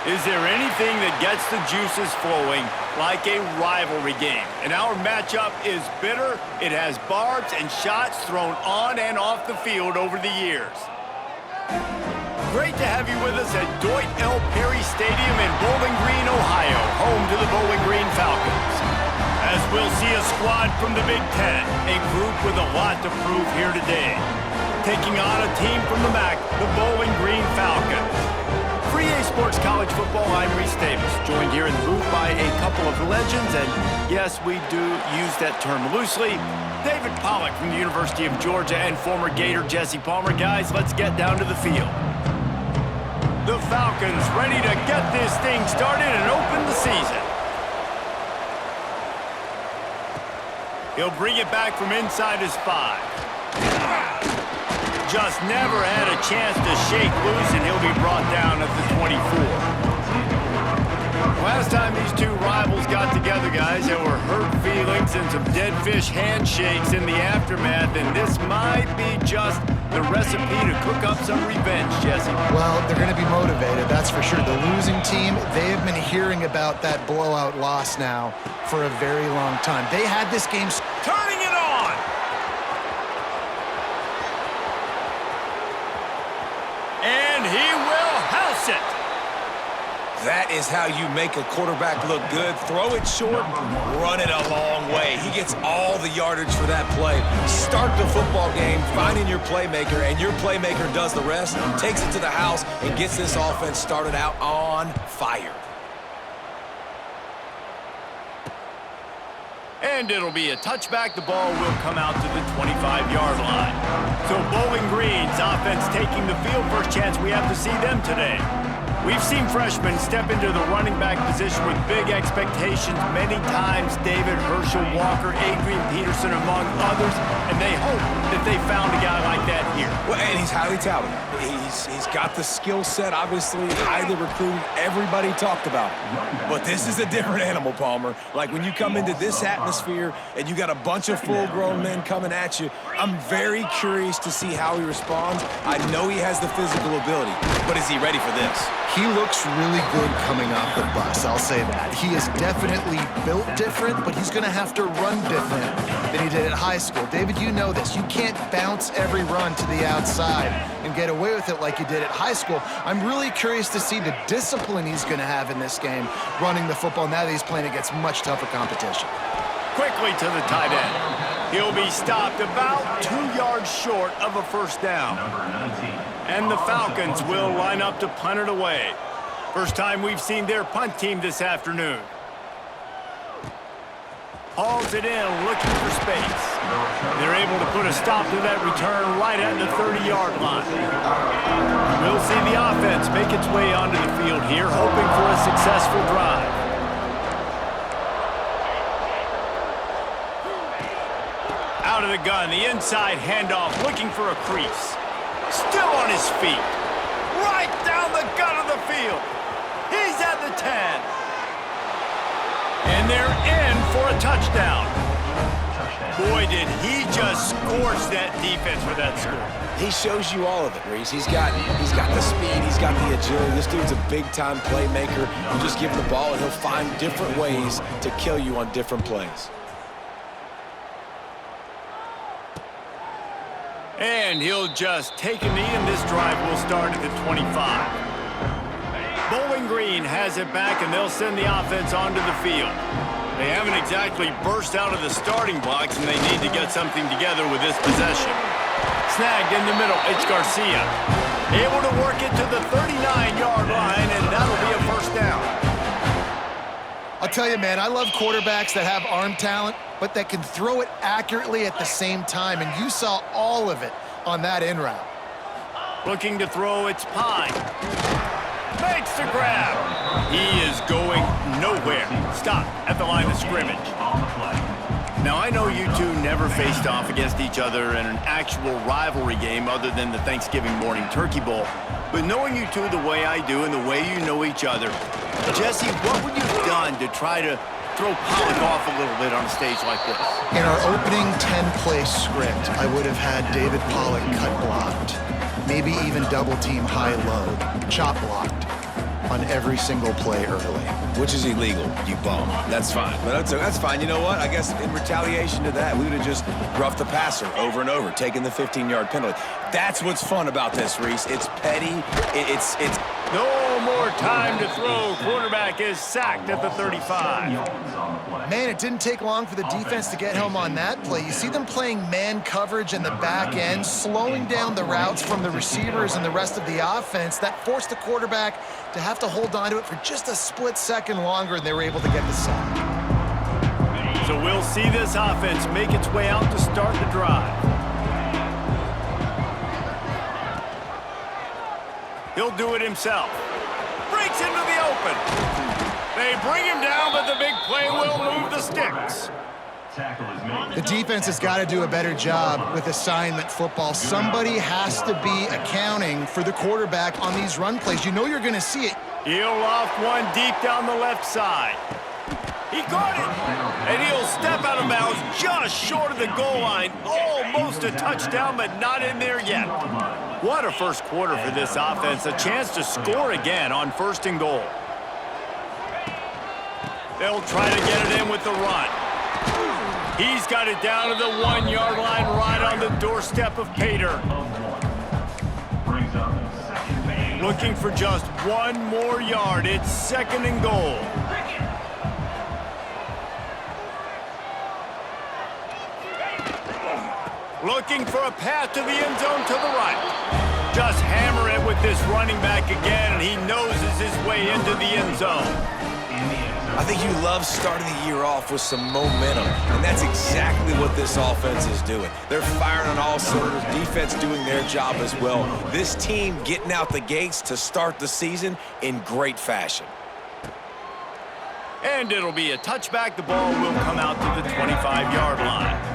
Is there anything that gets the juices flowing like a rivalry game? And our matchup is bitter. It has barbs and shots thrown on and off the field over the years. Great to have you with us at Dwight L. Perry Stadium in Bowling Green, Ohio, home to the Bowling Green Falcons. As we'll see a squad from the Big Ten, a group with a lot to prove here today. Taking on a team from the MAC, the Bowling Green Falcons. For EA Sports College Football, I'm Reese Davis, joined here in the booth by a couple of legends, and yes, we do use that term loosely. David Pollack from the University of Georgia and former Gator Jesse Palmer. Guys, let's get down to the field. The Falcons ready to get this thing started and open the season. He'll bring it back from inside his 5. Just never had a chance to shake loose, and he'll be brought down at the 24. Last time these two rivals got together, guys, there were hurt feelings and some dead fish handshakes in the aftermath, and this might be just the recipe to cook up some revenge, Jesse. Well, they're going to be motivated, that's for sure. The losing team, they have been hearing about that blowout loss now for a very long time. They had this game... Turning it on! And he will house it. That is how you make a quarterback look good. Throw it short, run it a long way. He gets all the yardage for that play. Start the football game finding your playmaker, and your playmaker does the rest, takes it to the house, and gets this offense started out on fire. And it'll be a touchback. The ball will come out to the 25-yard line. So Bowling Green's offense taking the field. First chance we have to see them today. We've seen freshmen step into the running back position with big expectations many times. David, Herschel Walker, Adrian Peterson, among others. And they hope that they found a guy like that here. Well, and he's highly touted. He's got the skill set, obviously, highly recruited. Everybody talked about it. But this is a different animal, Palmer. Like when you come into this atmosphere and you got a bunch of full-grown men coming at you, I'm very curious to see how he responds. I know he has the physical ability, but is he ready for this? He looks really good coming off the bus, I'll say that. He is definitely built different, but he's going to have to run different than he did at high school. David, you know this. You can't bounce every run to the outside and get away with it like you did at high school. I'm really curious to see the discipline he's going to have in this game running the football now that he's playing against much tougher competition. Quickly to the tight end. He'll be stopped about 2 yards short of a first down. And the Falcons will line up to punt it away. First time we've seen their punt team this afternoon. Hauls it in, looking for space. They're able to put a stop to that return right at the 30-yard line. We'll see the offense make its way onto the field here, hoping for a successful drive. Out of the gun, the inside handoff, looking for a crease. Still on his feet. Right down the gut of the field. He's at the 10. And they're in for a touchdown. Boy, did he just scorch that defense for that score. He shows you all of it, Reese. He's got the speed, he's got the agility. This dude's a big-time playmaker. You just give him the ball, and he'll find different ways to kill you on different plays. And he'll just take a knee, and this drive will start at the 25. Bowling Green has it back, and they'll send the offense onto the field. They haven't exactly burst out of the starting blocks, and they need to get something together with this possession. Snagged in the middle, it's Garcia. Able to work it to the 39-yard line, and that'll be a first down. I'll tell you, man, I love quarterbacks that have arm talent, but that can throw it accurately at the same time, and you saw all of it on that in route. Looking to throw, it's Pine. Makes the grab. He is going nowhere. Stop at the line of scrimmage. Now, I know you two never faced off against each other in an actual rivalry game other than the Thanksgiving morning Turkey Bowl, but knowing you two the way I do and the way you know each other, Jesse, what would you have done to try to throw Pollack off a little bit on a stage like this? In our opening 10-play script, I would have had David Pollack cut blocked, maybe even double-team high-low, chop blocked. on every single play early. Which is illegal, you bum. That's fine. But that's fine. You know what? I guess in retaliation to that, we would have just roughed the passer over and over, taking the 15-yard penalty. That's what's fun about this, Reese. It's petty. It's No more time to throw. Quarterback is sacked at the 35. Man, it didn't take long for the defense to get home on that play. You see them playing man coverage in the back end, slowing down the routes from the receivers and the rest of the offense. That forced the quarterback to have to hold on to it for just a split second longer, and they were able to get the sack. So we'll see this offense make its way out to start the drive. He'll do it himself. Breaks into the open. They bring him down, but the big play will move the sticks. The defense has got to do a better job with assignment football. Somebody has to be accounting for the quarterback on these run plays. You know you're going to see it. He'll loft one deep down the left side. He caught it, and he'll step out of bounds just short of the goal line. Almost a touchdown, but not in there yet. What a first quarter for this offense. A chance to score again on 1st and goal. They'll try to get it in with the run. He's got it down to the 1-yard line right on the doorstep of Pater. Looking for just one more yard. It's 2nd and goal. Looking for a path to the end zone to the right. Just hammer it with this running back again, and he noses his way into the end zone. I think you love starting the year off with some momentum, and that's exactly what this offense is doing. They're firing on all cylinders, defense doing their job as well. This team getting out the gates to start the season in great fashion. And it'll be a touchback. The ball will come out to the 25-yard line.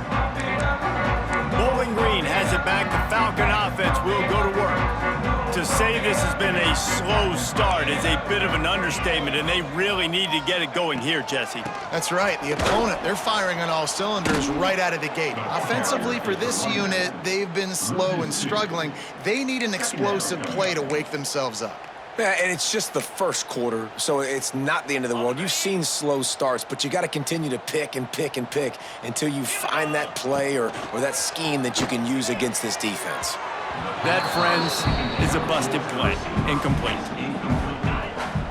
Bowling Green has it back. The Falcon offense will go to work. To say this has been a slow start is a bit of an understatement, and they really need to get it going here, Jesse. That's right. The opponent, they're firing on all cylinders right out of the gate. Offensively, for this unit, they've been slow and struggling. They need an explosive play to wake themselves up. Yeah, and it's just the first quarter, so it's not the end of the world. You've seen slow starts, but you got to continue to pick and pick and pick until you find that play or that scheme that you can use against this defense. That, friends, is a busted play. Incomplete.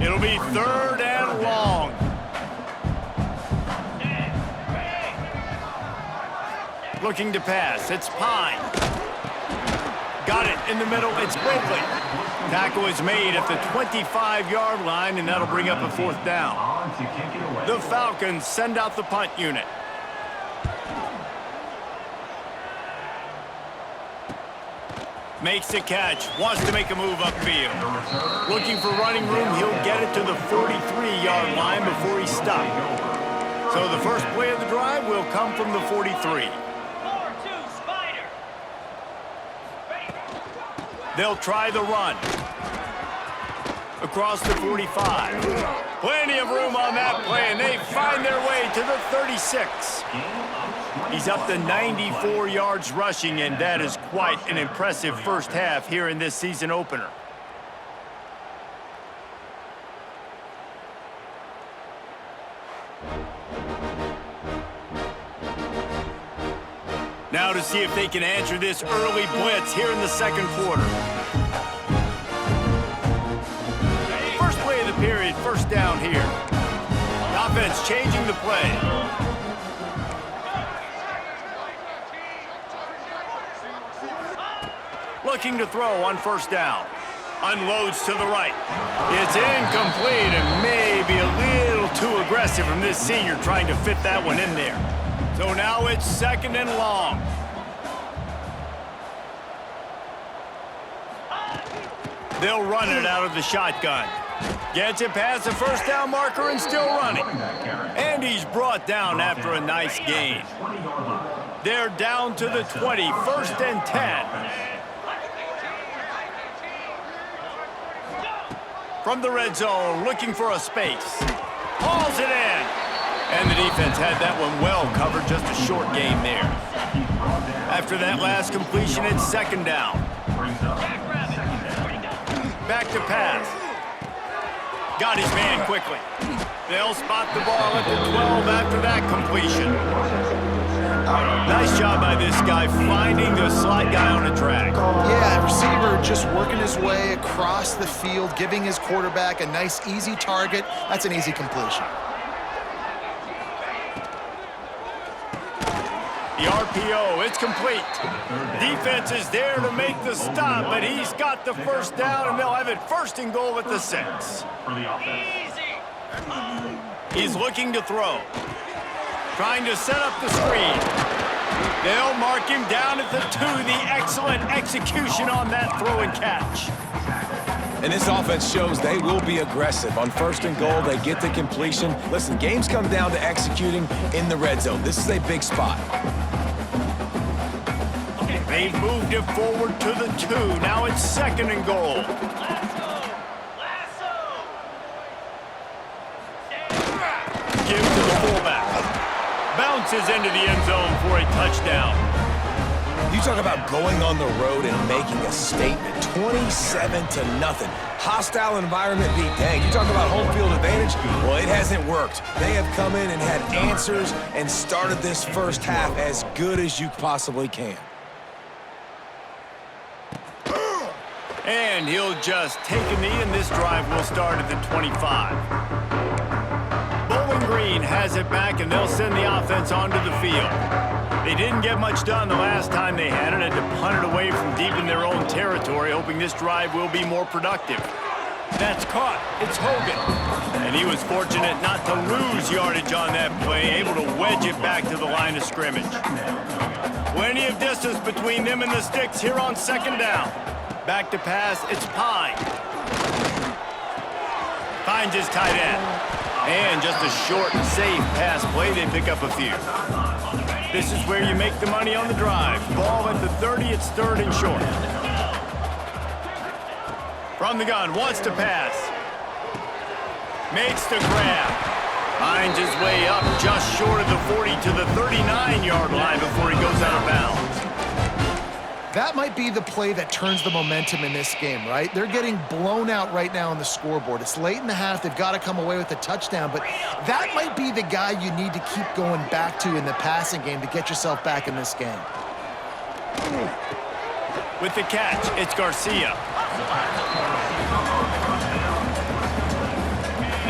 It'll be 3rd and long. Looking to pass. It's Pine. Got it in the middle. It's Blakely. Tackle is made at the 25-yard line, and that'll bring up a 4th down. The Falcons send out the punt unit. Makes the catch. Wants to make a move upfield. Looking for running room. He'll get it to the 43-yard line before he's stopped. So the first play of the drive will come from the 43. They'll try the run. Across the 45. Plenty of room on that play, and they find their way to the 36. He's up to 94 yards rushing, and that is quite an impressive first half here in this season opener. Now to see if they can answer this early blitz here in the 2nd quarter. First play of the period, 1st down here. The offense changing the play. Looking to throw on 1st down. Unloads to the right. It's incomplete and maybe a little too aggressive from this senior trying to fit that one in there. So now it's 2nd and long. They'll run it out of the shotgun. Gets it past the 1st down marker and still running. And he's brought down after a nice gain. They're down to the 20, 1st and 10. From the red zone, looking for a space. Hauls it in. And the defense had that one well covered, just a short game there. After that last completion, it's 2nd down. Back to pass. Got his man quickly. They'll spot the ball at the 12 after that completion. Nice job by this guy finding the slot guy on a drag. Yeah, receiver just working his way across the field, giving his quarterback a nice, easy target. That's an easy completion. The RPO, it's complete. Defense is there to make the stop, but he's got the first down, and they'll have it first and goal at the 6. He's looking to throw. Trying to set up the screen. They'll mark him down at the 2. The excellent execution on that throw and catch. And this offense shows they will be aggressive. On first and goal, they get the completion. Listen, games come down to executing in the red zone. This is a big spot. They've moved it forward to the 2. Now it's second and goal. Give to the fullback. Bounces into the end zone for a touchdown. You talk about going on the road and making a statement. 27-0. Hostile environment beat. Dang, you talk about home field advantage? Well, it hasn't worked. They have come in and had answers and started this first half as good as you possibly can. And he'll just take a knee, and this drive will start at the 25. Bowling Green has it back, and they'll send the offense onto the field. They didn't get much done the last time they had it, had to punt it away from deep in their own territory, hoping this drive will be more productive. That's caught. It's Hogan. And he was fortunate not to lose yardage on that play, able to wedge it back to the line of scrimmage. Plenty of distance between them and the sticks here on second down. Back to pass, it's Pine. Finds his tight end. And just a short and safe pass play, they pick up a few. This is where you make the money on the drive. Ball at the 30, it's third and short. From the gun, wants to pass. Makes the grab. Finds his way up just short of the 40 to the 39-yard line before he goes out of bounds. That might be the play that turns the momentum in this game, right? They're getting blown out right now on the scoreboard. It's late in the half. They've got to come away with a touchdown, but that might be the guy you need to keep going back to in the passing game to get yourself back in this game. With the catch, it's Garcia.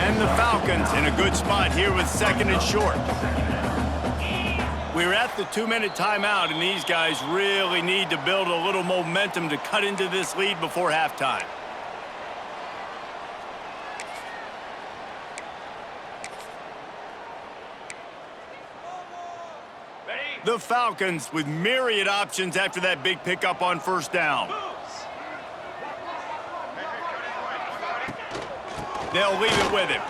And the Falcons in a good spot here with second and short. We're at the 2-minute timeout, and these guys really need to build a little momentum to cut into this lead before halftime. The Falcons with myriad options after that big pickup on first down. They'll leave it with him.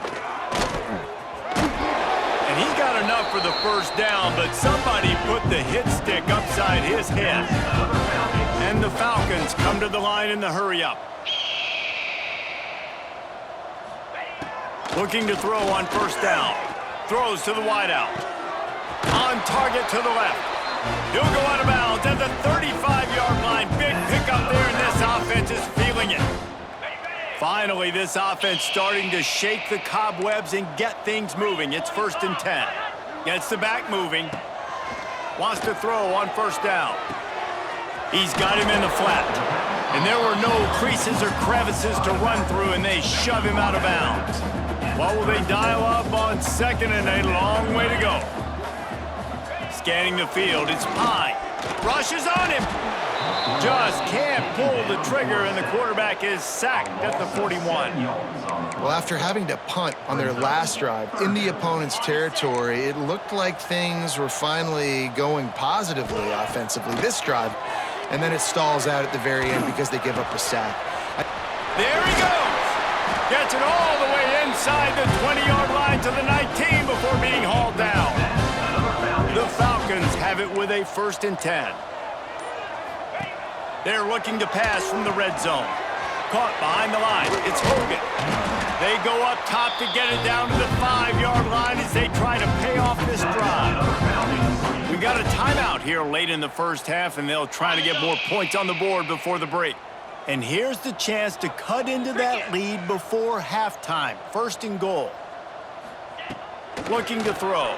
And he got enough for the first down, but somebody put the hit stick upside his head. And the Falcons come to the line in the hurry-up. Looking to throw on first down. Throws to the wideout. On target to the left. He'll go out of bounds at the 35-yard line. Big pickup there, and this offense is feeling it. Finally, this offense starting to shake the cobwebs and get things moving. It's first and 10. Gets the back moving. Wants to throw on first down. He's got him in the flat. And there were no creases or crevices to run through, and they shove him out of bounds. What will they dial up on second, and a long way to go. Scanning the field, it's Pine. Rushes on him. Just can't pull the trigger, and the quarterback is sacked at the 41. Well, after having to punt on their last drive in the opponent's territory, it looked like things were finally going positively offensively this drive, and then it stalls out at the very end because they give up a sack. There he goes. Gets it all the way inside the 20-yard line to the 19 before being hauled down. The Falcons have it with a first and 10. They're looking to pass from the red zone. Caught behind the line. It's Hogan. They go up top to get it down to the 5-yard line as they try to pay off this drive. We got a timeout here late in the first half, and they'll try to get more points on the board before the break. And here's the chance to cut into that lead before halftime. First and goal. Looking to throw.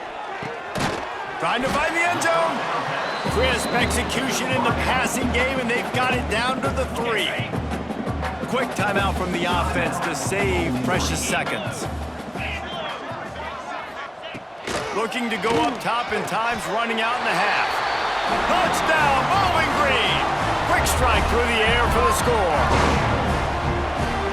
Trying to find the end zone. Crisp execution in the passing game, and they've got it down to the 3. Quick timeout from the offense to save precious seconds. Looking to go up top, and time's running out in the half. Touchdown, Bowling Green! Quick strike through the air for the score.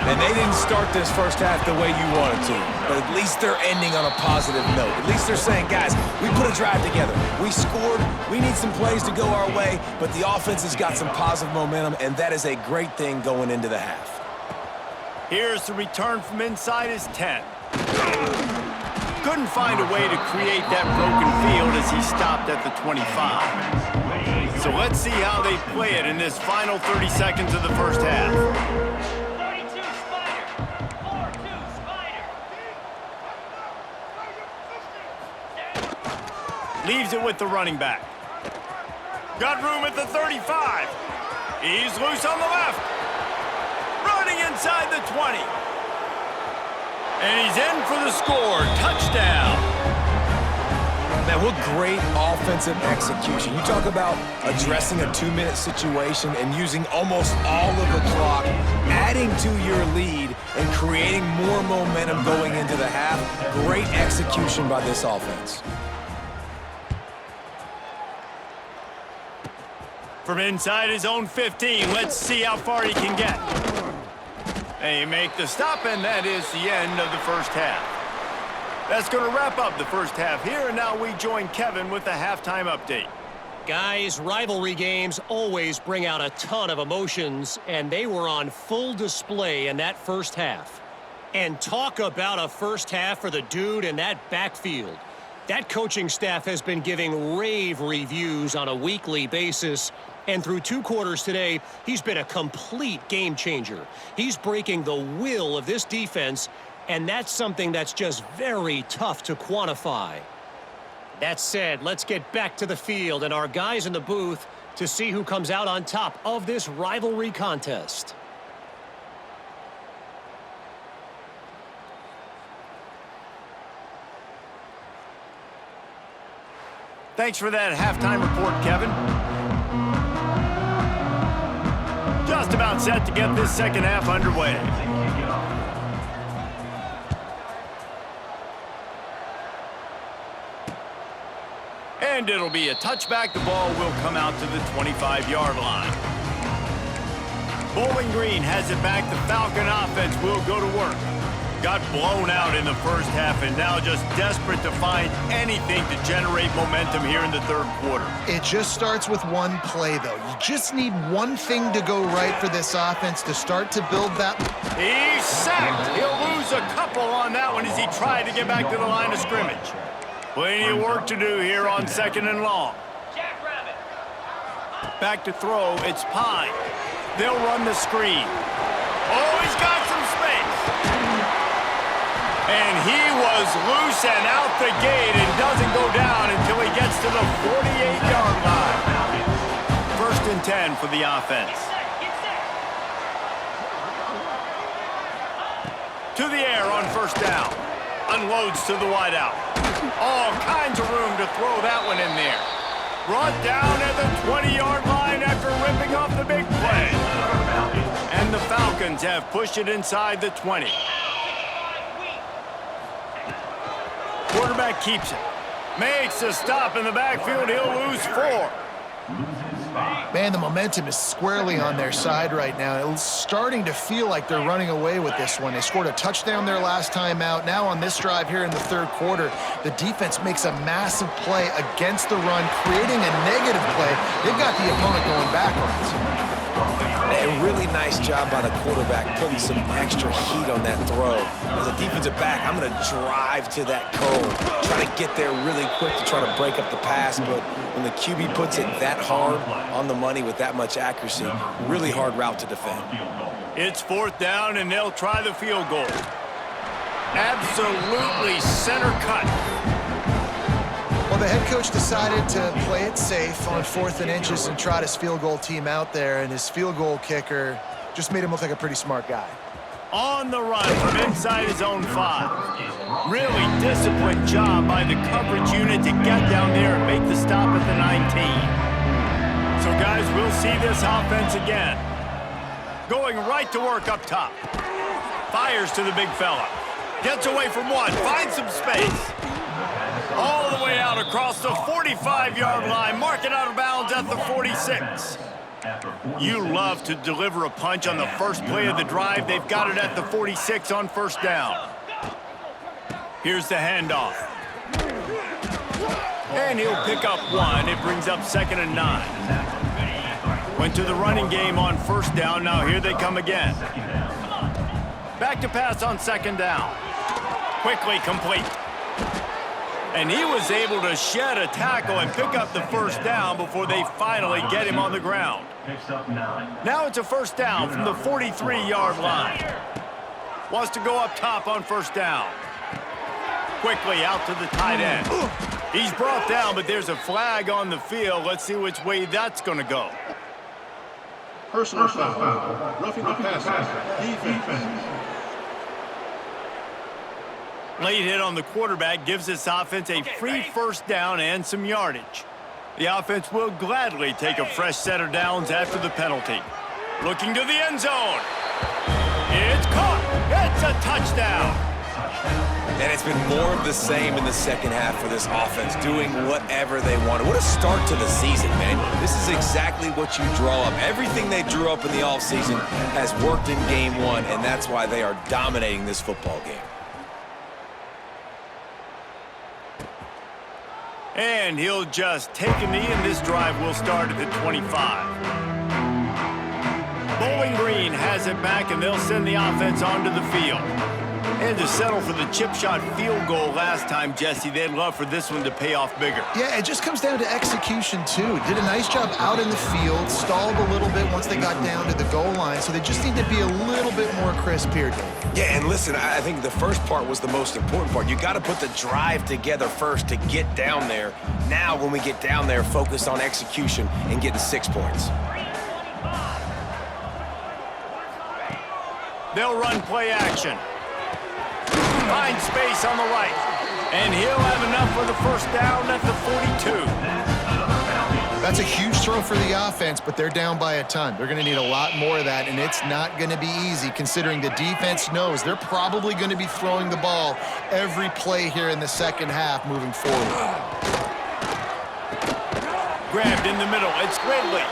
And they didn't start this first half the way you wanted to, but at least they're ending on a positive note. At least they're saying, guys, we put a drive together. We scored. We need some plays to go our way, but the offense has got some positive momentum, and that is a great thing going into the half. Here's the return from inside his 10. Couldn't find a way to create that broken field as he stopped at the 25. So let's see how they play it in this final 30 seconds of the first half. 32 Spider, 4-2 Spider. Leaves it with the running back. Got room at the 35. He's loose on the left. Running inside the 20. And he's in for the score. Touchdown. Man, what great offensive execution. You talk about addressing a 2-minute situation and using almost all of the clock, adding to your lead, and creating more momentum going into the half. Great execution by this offense. From inside his own 15, let's see how far he can get. They make the stop, and that is the end of the first half. That's going to wrap up the first half here, and now we join Kevin with the halftime update. Guys, rivalry games always bring out a ton of emotions, and they were on full display in that first half. And talk about a first half for the dude in that backfield. That coaching staff has been giving rave reviews on a weekly basis, and through 2 quarters today, he's been a complete game changer. He's breaking the will of this defense, and that's something that's just very tough to quantify. That said, let's get back to the field and our guys in the booth to see who comes out on top of this rivalry contest. Thanks for that halftime report, Kevin. Just about set to get this second half underway. And it'll be a touchback. The ball will come out to the 25-yard line. Bowling Green has it back. The Falcon offense will go to work. Got blown out in the first half and now just desperate to find anything to generate momentum here in the third quarter. It just starts with one play, though. You just need one thing to go right for this offense to start to build that. He's sacked. He'll lose a couple on that one as he tried to get back to the line of scrimmage. Plenty of work to do here on second and long. Back to throw. It's Pine. They'll run the screen. Oh, he's got some space. And he was loose and out the gate and doesn't go down until he gets to the 48-yard line. First and 10 for the offense. To the air on first down. Unloads to the wideout. All kinds of room to throw that one in there. Brought down at the 20-yard line after ripping off the big play. And the Falcons have pushed it inside the 20. Quarterback keeps it. Makes a stop in the backfield. He'll lose 4. Man, the momentum is squarely on their side right now. It's starting to feel like they're running away with this one. They scored a touchdown their last time out. Now on this drive here in the third quarter, the defense makes a massive play against the run, creating a negative play. They've got the opponent going backwards. A really nice job by the quarterback putting some extra heat on that throw. As a defensive back, I'm going to drive to that cone, try to get there really quick to try to break up the pass, but when the QB puts it that hard on the money with that much accuracy, really hard route to defend. It's fourth down, and they'll try the field goal. Absolutely center cut. Well, the head coach decided to play it safe on 4th and inches and trot his field goal team out there, and his field goal kicker Just made him look like a pretty smart guy. On the run from inside his own 5. Really disciplined job by the coverage unit to get down there and make the stop at the 19. So, guys, we'll see this offense again. Going right to work up top. Fires to the big fella. Gets away from one. Finds some space. All the way out across the 45-yard line. Mark it out of bounds at the 46. You love to deliver a punch on the first play of the drive. They've got it at the 46 on first down. Here's the handoff. And he'll pick up 1. It brings up 2nd and 9. Went to the running game on first down. Now here they come again. Back to pass on 2nd down. Quickly complete. And he was able to shed a tackle and pick up the first down before they finally get him on the ground. Now it's a first down from the 43-yard line. Wants to go up top on first down. Quickly out to the tight end. He's brought down, but there's a flag on the field. Let's see which way that's going to go. Personal foul. Roughing the passer. Defense. Late hit on the quarterback gives this offense a free first down and some yardage. The offense will gladly take a fresh set of downs after the penalty. Looking to the end zone. It's caught. It's a touchdown. And it's been more of the same in the second half for this offense, doing whatever they wanted. What a start to the season, man. This is exactly what you draw up. Everything they drew up in the offseason has worked in game 1, and that's why they are dominating this football game. And he'll just take a knee, and this drive will start at the 25. Bowling Green has it back, and they'll send the offense onto the field. And to settle for the chip shot field goal last time, Jesse, they'd love for this one to pay off bigger. Yeah, it just comes down to execution, too. Did a nice job out in the field, stalled a little bit once they got down to the goal line, so they just need to be a little bit more crisp here, Dave. Yeah, and listen, I think the first part was the most important part. You got to put the drive together first to get down there. Now, when we get down there, focus on execution and getting 6 points. They'll run play action. Find space on the right. And he'll have enough for the first down at the 42. That's a huge throw for the offense, but they're down by a ton. They're going to need a lot more of that, and it's not going to be easy considering the defense knows they're probably going to be throwing the ball every play here in the second half moving forward. Grabbed in the middle. It's Ridley.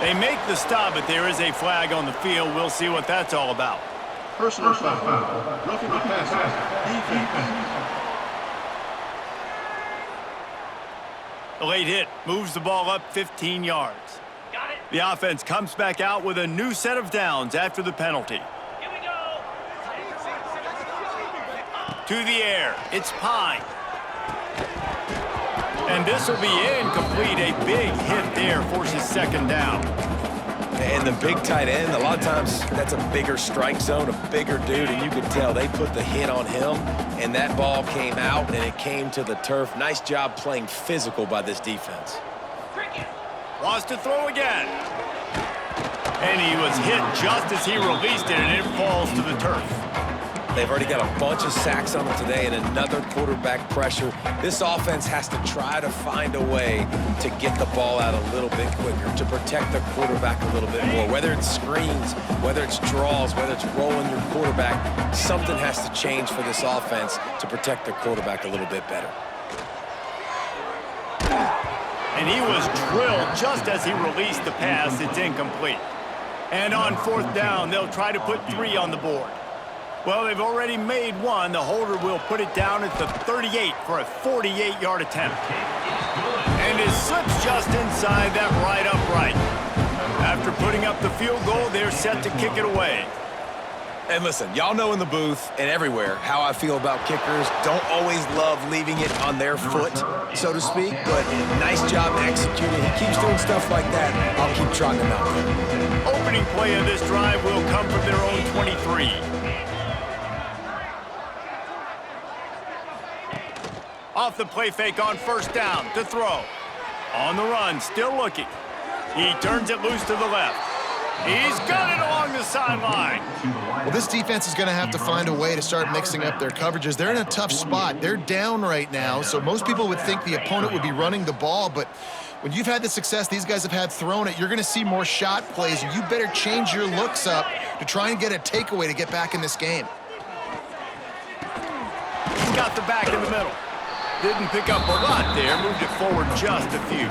They make the stop, but there is a flag on the field. We'll see what that's all about. Personal foul. Roughing the passer. Defense. The late hit moves the ball up 15 yards. Got it. The offense comes back out with a new set of downs after the penalty. Here we go. To the air. It's Pine. And this will be incomplete. A big hit there forces second down. And the big tight end, a lot of times that's a bigger strike zone, a bigger dude, and you can tell they put the hit on him, and that ball came out, and it came to the turf. Nice job playing physical by this defense. Wants to throw again. And he was hit just as he released it, and it falls to the turf. They've already got a bunch of sacks on them today and another quarterback pressure. This offense has to try to find a way to get the ball out a little bit quicker, to protect the quarterback a little bit more. Whether it's screens, whether it's draws, whether it's rolling your quarterback, something has to change for this offense to protect their quarterback a little bit better. And he was drilled just as he released the pass. It's incomplete. And on fourth down, they'll try to put 3 on the board. Well, they've already made 1. The holder will put it down at the 38 for a 48-yard attempt. And it slips just inside that right upright. After putting up the field goal, they're set to kick it away. And listen, y'all know in the booth and everywhere how I feel about kickers. Don't always love leaving it on their foot, so to speak, but nice job executing. He keeps doing stuff like that. I'll keep trotting him out there. Opening play of this drive will come from their own 23. Off the play fake on first down to throw. On the run, still looking. He turns it loose to the left. He's got it along the sideline. Well, this defense is going to have to find a way to start mixing up their coverages. They're in a tough spot. They're down right now, so most people would think the opponent would be running the ball, but when you've had the success these guys have had throwing it, you're going to see more shot plays, and you better change your looks up to try and get a takeaway to get back in this game. He's got the back in the middle. Didn't pick up a lot there, moved it forward just a few.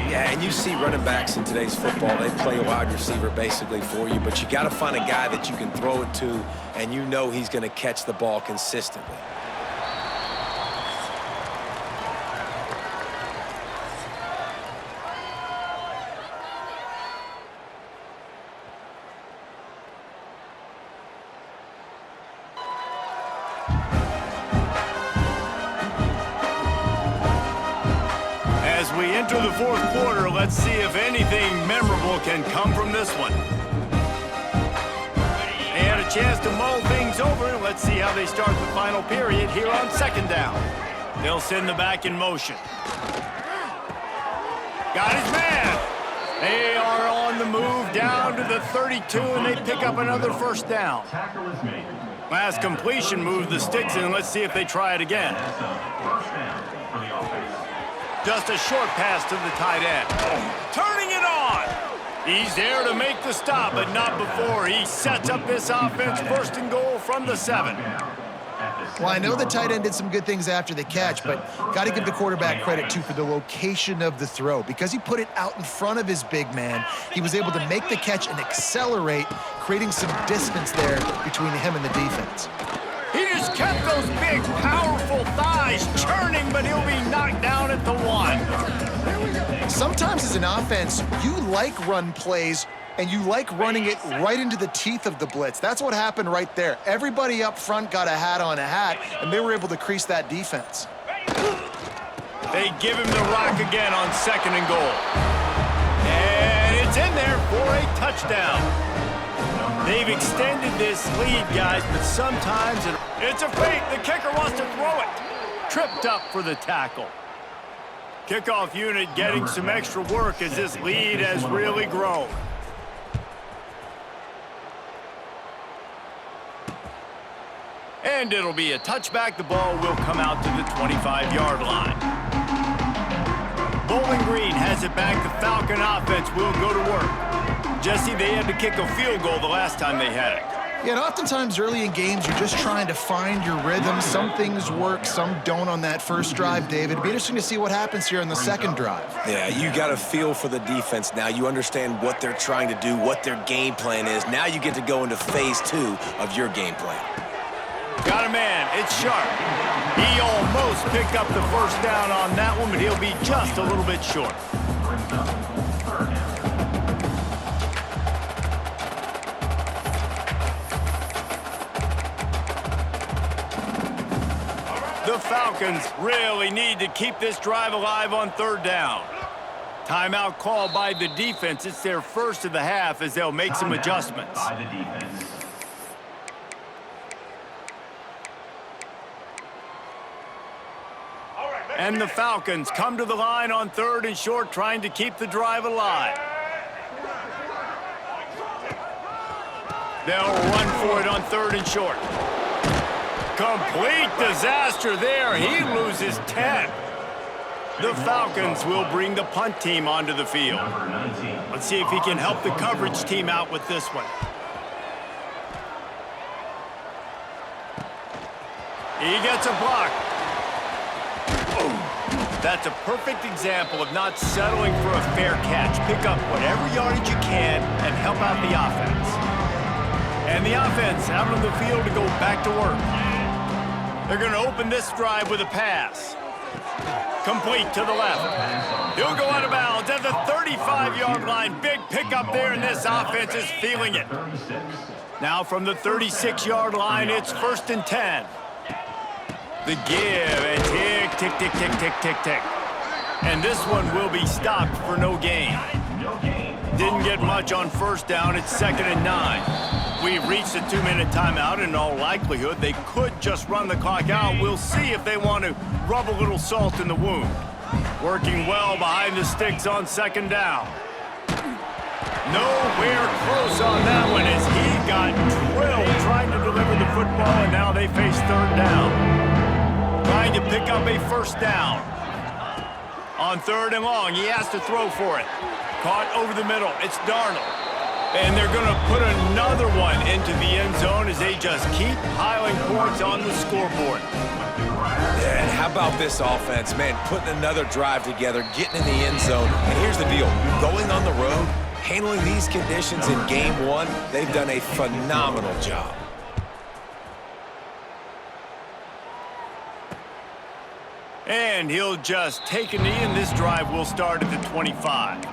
Yeah, and you see running backs in today's football, they play a wide receiver basically for you, but you got to find a guy that you can throw it to, and you know he's going to catch the ball consistently. As we enter the fourth quarter, let's see if anything memorable can come from this one. They had a chance to mull things over. Let's see how they start the final period here on second down. They'll send the back in motion. Got his man. They are on the move down to the 32, and they pick up another first down. Last completion moved the sticks in. Let's see if they try it again. Just a short pass to the tight end. Turning it on. He's there to make the stop, but not before he sets up this offense first and goal from the 7. Well, I know the tight end did some good things after the catch, but got to give the quarterback credit, too, for the location of the throw. Because he put it out in front of his big man, he was able to make the catch and accelerate, creating some distance there between him and the defense. He just kept those big, powerful thighs churning, but he'll be knocked down at the 1. Sometimes as an offense, you like run plays, and you like running it right into the teeth of the blitz. That's what happened right there. Everybody up front got a hat on a hat, and they were able to crease that defense. They give him the rock again on second and goal. And it's in there for a touchdown. They've extended this lead, guys, but sometimes it's a fake. The kicker wants to throw it. Tripped up for the tackle. Kickoff unit getting some extra work as this lead has really grown. And it'll be a touchback. The ball will come out to the 25-yard line. Bowling Green has it back. The Falcon offense will go to work. Jesse, they had to kick a field goal the last time they had it. Yeah, and oftentimes early in games, you're just trying to find your rhythm. Some things work, some don't on that first drive, David. It'd be interesting to see what happens here on the second drive. Yeah, you got a feel for the defense now. You understand what they're trying to do, what their game plan is. Now you get to go into phase 2 of your game plan. Got a man. It's Sharp. He almost picked up the first down on that one, but he'll be just a little bit short. The Falcons really need to keep this drive alive on third down. Timeout called by the defense. It's their first of the half as they'll make some adjustments. And the Falcons come to the line on third and short, trying to keep the drive alive. They'll run for it on third and short. Complete disaster there. He loses 10. The Falcons will bring the punt team onto the field. Let's see if he can help the coverage team out with this one. He gets a block. That's a perfect example of not settling for a fair catch. Pick up whatever yardage you can and help out the offense. And the offense out on the field to go back to work. They're going to open this drive with a pass. Complete to the left. He'll go out of bounds at the 35-yard line. Big pickup there, and this offense is feeling it. Now from the 36-yard line, it's first and 10. The give, and tick, tick, tick, tick, tick, tick, tick. And this one will be stopped for no gain. Didn't get much on first down. It's second and 9. We've reached a 2-minute timeout. In all likelihood, they could just run the clock out. We'll see if they want to rub a little salt in the wound. Working well behind the sticks on second down. Nowhere close on that one as he got drilled trying to deliver the football, and now they face third down. Trying to pick up a first down. On third and long, he has to throw for it. Caught over the middle. It's Darnold. And they're going to put another one into the end zone as they just keep piling points on the scoreboard. Yeah, and how about this offense, man, putting another drive together, getting in the end zone. And here's the deal. Going on the road, handling these conditions in game one, they've done a phenomenal job. And he'll just take a knee, and this drive will start at the 25.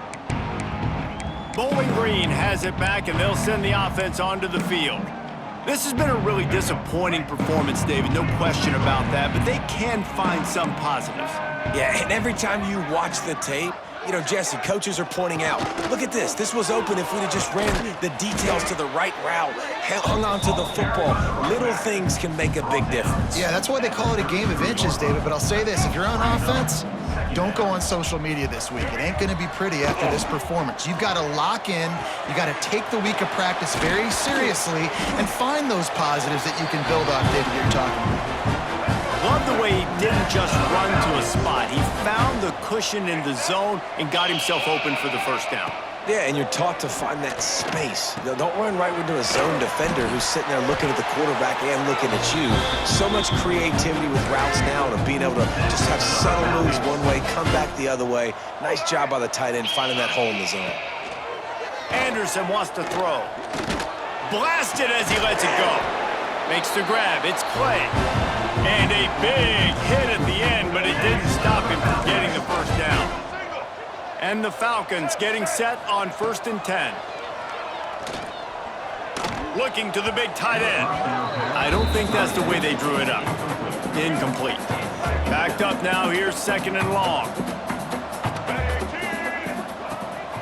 Bowling Green has it back, and they'll send the offense onto the field. This has been a really disappointing performance, David, no question about that, but they can find some positives. Yeah, and every time you watch the tape, you know, Jesse, coaches are pointing out, look at this. This was open if we'd have just ran the details to the right route, hung on to the football. Little things can make a big difference. Yeah, that's why they call it a game of inches, David. But I'll say this, if you're on offense, don't go on social media this week. It ain't going to be pretty after this performance. You've got to lock in. You got to take the week of practice very seriously and find those positives that you can build on, David, you're talking about. Love the way he didn't just run to a spot. He found the cushion in the zone and got himself open for the first down. Yeah, and you're taught to find that space. You know, don't run right into a zone defender who's sitting there looking at the quarterback and looking at you. So much creativity with routes now to being able to just have subtle moves one way, come back the other way. Nice job by the tight end finding that hole in the zone. Anderson wants to throw. Blasted as he lets it go. Makes the grab. It's Clay. And a big hit at the end, but it didn't stop him from getting the first down. And the Falcons getting set on 1st and 10. Looking to the big tight end. I don't think that's the way they drew it up. Incomplete. Backed up now. Here's 2nd and long.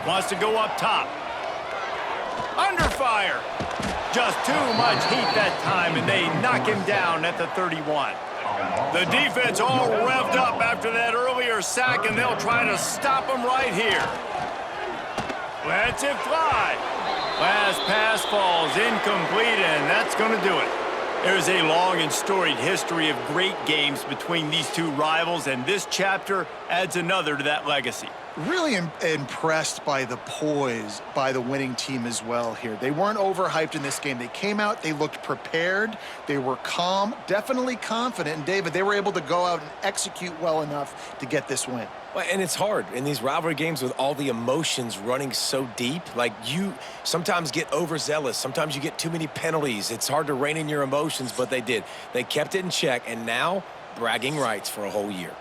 Wants to go up top. Under fire. Just too much heat that time, and they knock him down at the 31. The defense all revved up after that earlier sack, and they'll try to stop him right here. Lets it fly. Last pass falls incomplete, and that's going to do it. There's a long and storied history of great games between these two rivals, and this chapter adds another to that legacy. Really impressed by the poise by the winning team as well here. They weren't overhyped in this game. They came out, they looked prepared, they were calm, definitely confident, and David, they were able to go out and execute well enough to get this win. Well, and it's hard in these rivalry games with all the emotions running so deep. Like, you sometimes get overzealous. Sometimes you get too many penalties. It's hard to rein in your emotions, but they did. They kept it in check, and now bragging rights for a whole year.